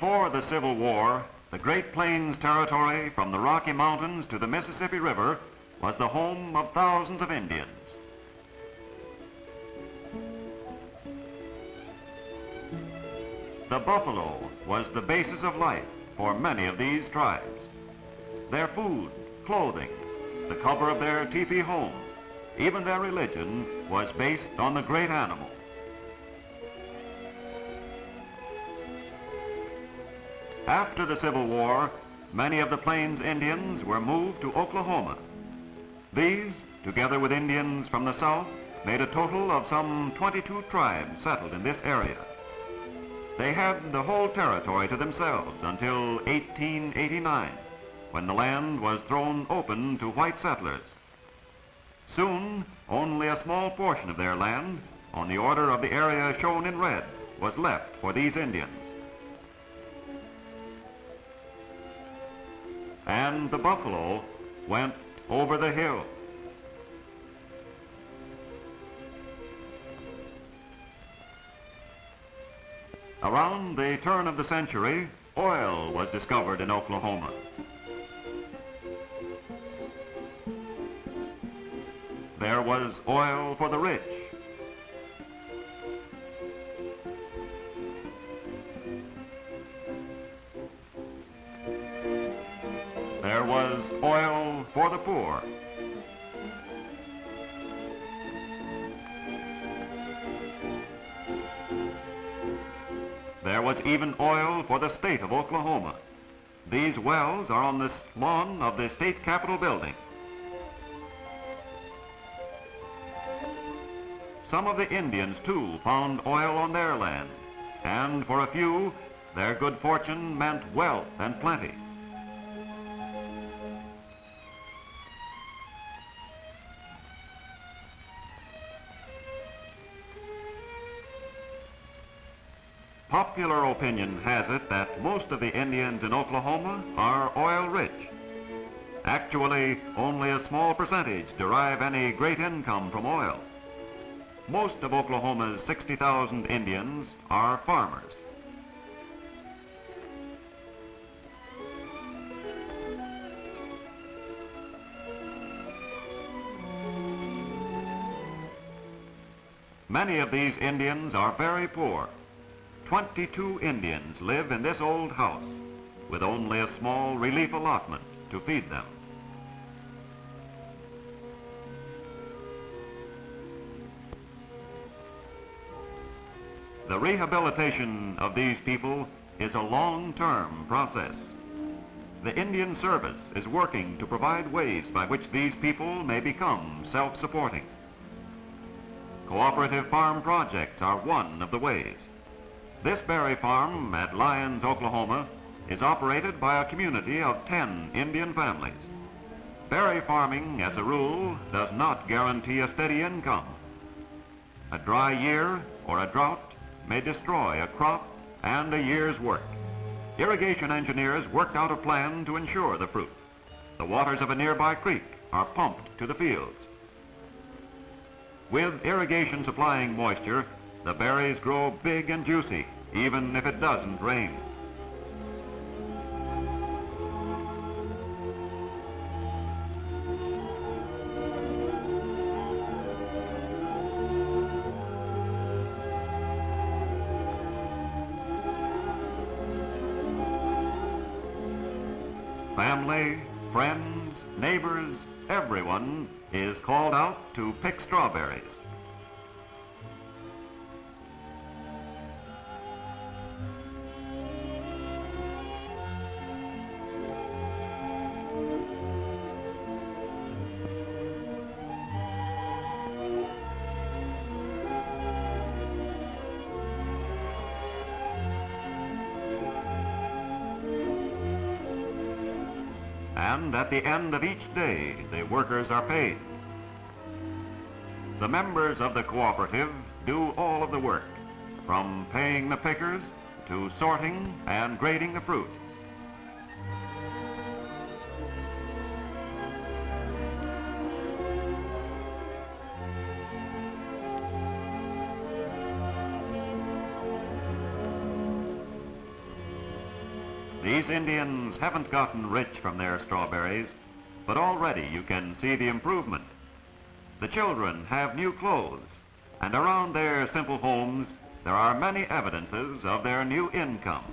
Before the Civil War, the Great Plains Territory from the Rocky Mountains to the Mississippi River was the home of thousands of Indians. The buffalo was the basis of life for many of these tribes. Their food, clothing, the cover of their teepee home, even their religion was based on the great animal. After the Civil War, many of the Plains Indians were moved to Oklahoma. These, together with Indians from the South, made a total of some 22 tribes settled in this area. They had the whole territory to themselves until 1889, when the land was thrown open to white settlers. Soon, only a small portion of their land, on the order of the area shown in red, was left for these Indians. And the buffalo went over the hill. Around the turn of the century, oil was discovered in Oklahoma. There was oil for the rich. There was oil for the poor. There was even oil for the state of Oklahoma. These wells are on the lawn of the state capitol building. Some of the Indians, too, found oil on their land, and for a few, their good fortune meant wealth and plenty. Popular opinion has it that most of the Indians in Oklahoma are oil rich. Actually, only a small percentage derive any great income from oil. Most of Oklahoma's 60,000 Indians are farmers. Many of these Indians are very poor. 22 Indians live in this old house with only a small relief allotment to feed them. The rehabilitation of these people is a long-term process. The Indian Service is working to provide ways by which these people may become self-supporting. Cooperative farm projects are one of the ways. This berry farm at Lyons, Oklahoma, is operated by a community of 10 Indian families. Berry farming, as a rule, does not guarantee a steady income. A dry year or a drought may destroy a crop and a year's work. Irrigation engineers worked out a plan to ensure the fruit. The waters of a nearby creek are pumped to the fields. With irrigation supplying moisture, the berries grow big and juicy, even if it doesn't rain. Family, friends, neighbors, everyone is called out to pick strawberries. And at the end of each day, the workers are paid. The members of the cooperative do all of the work, from paying the pickers to sorting and grading the fruit. These Indians haven't gotten rich from their strawberries, but already you can see the improvement. The children have new clothes, and around their simple homes there are many evidences of their new income.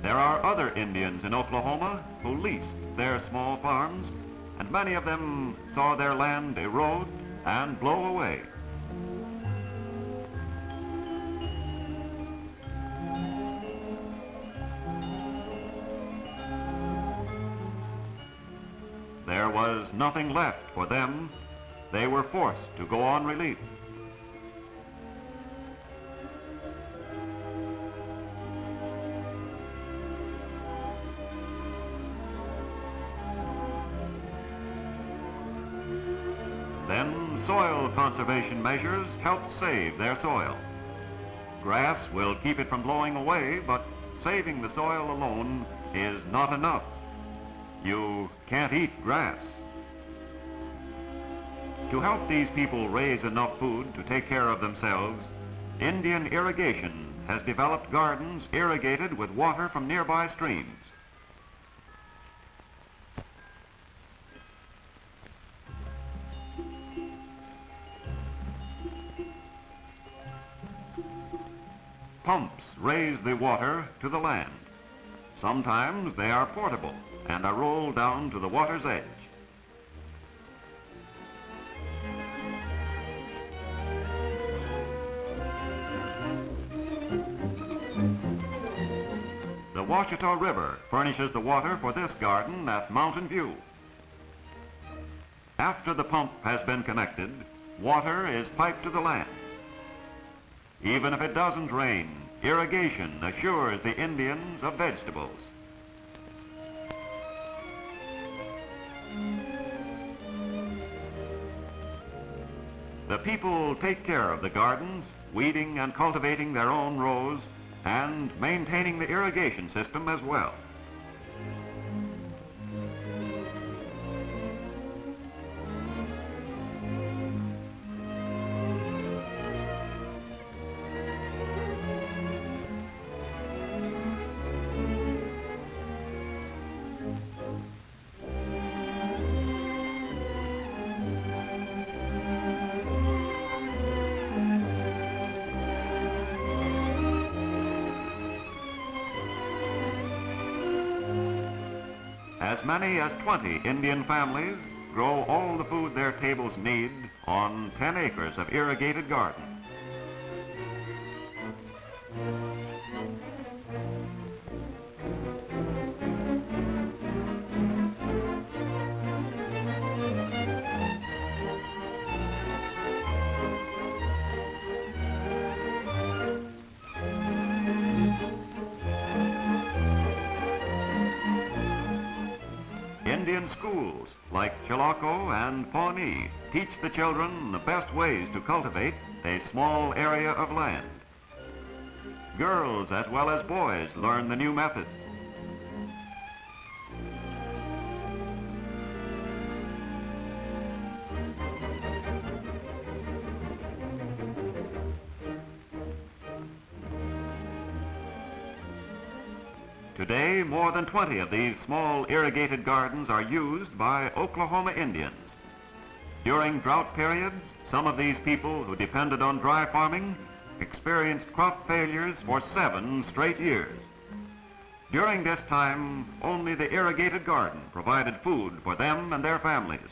There are other Indians in Oklahoma who leased their small farms, and many of them saw their land erode and blow away. There was nothing left for them. They were forced to go on relief. Then soil conservation measures helped save their soil. Grass will keep it from blowing away, but saving the soil alone is not enough. You can't eat grass. To help these people raise enough food to take care of themselves, Indian irrigation has developed gardens irrigated with water from nearby streams. Pumps raise the water to the land. Sometimes they are portable and are rolled down to the water's edge. The Ouachita River furnishes the water for this garden at Mountain View. After the pump has been connected, water is piped to the land. Even if it doesn't rain, irrigation assures the Indians of vegetables. The people take care of the gardens, weeding and cultivating their own rows, and maintaining the irrigation system as well. As many as 20 Indian families grow all the food their tables need on 10 acres of irrigated garden. Indian schools like Chilocco and Pawnee teach the children the best ways to cultivate a small area of land. Girls as well as boys learn the new method. Today, more than 20 of these small irrigated gardens are used by Oklahoma Indians. During drought periods, some of these people who depended on dry farming experienced crop failures for 7 straight years. During this time, only the irrigated garden provided food for them and their families.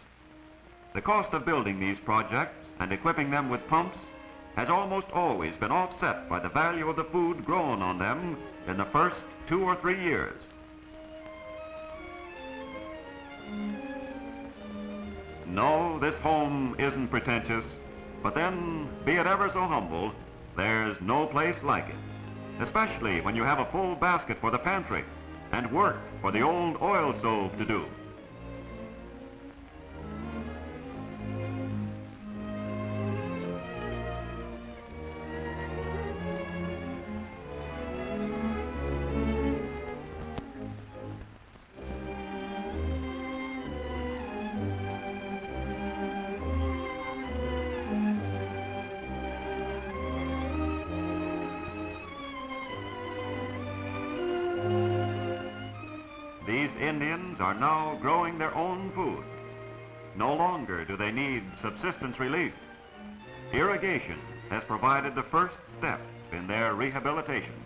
The cost of building these projects and equipping them with pumps has almost always been offset by the value of the food grown on them in the first 2 or 3 years. No, this home isn't pretentious, but then, be it ever so humble, there's no place like it, especially when you have a full basket for the pantry and work for the old oil stove to do. Indians are now growing their own food. No longer do they need subsistence relief. Irrigation has provided the first step in their rehabilitation.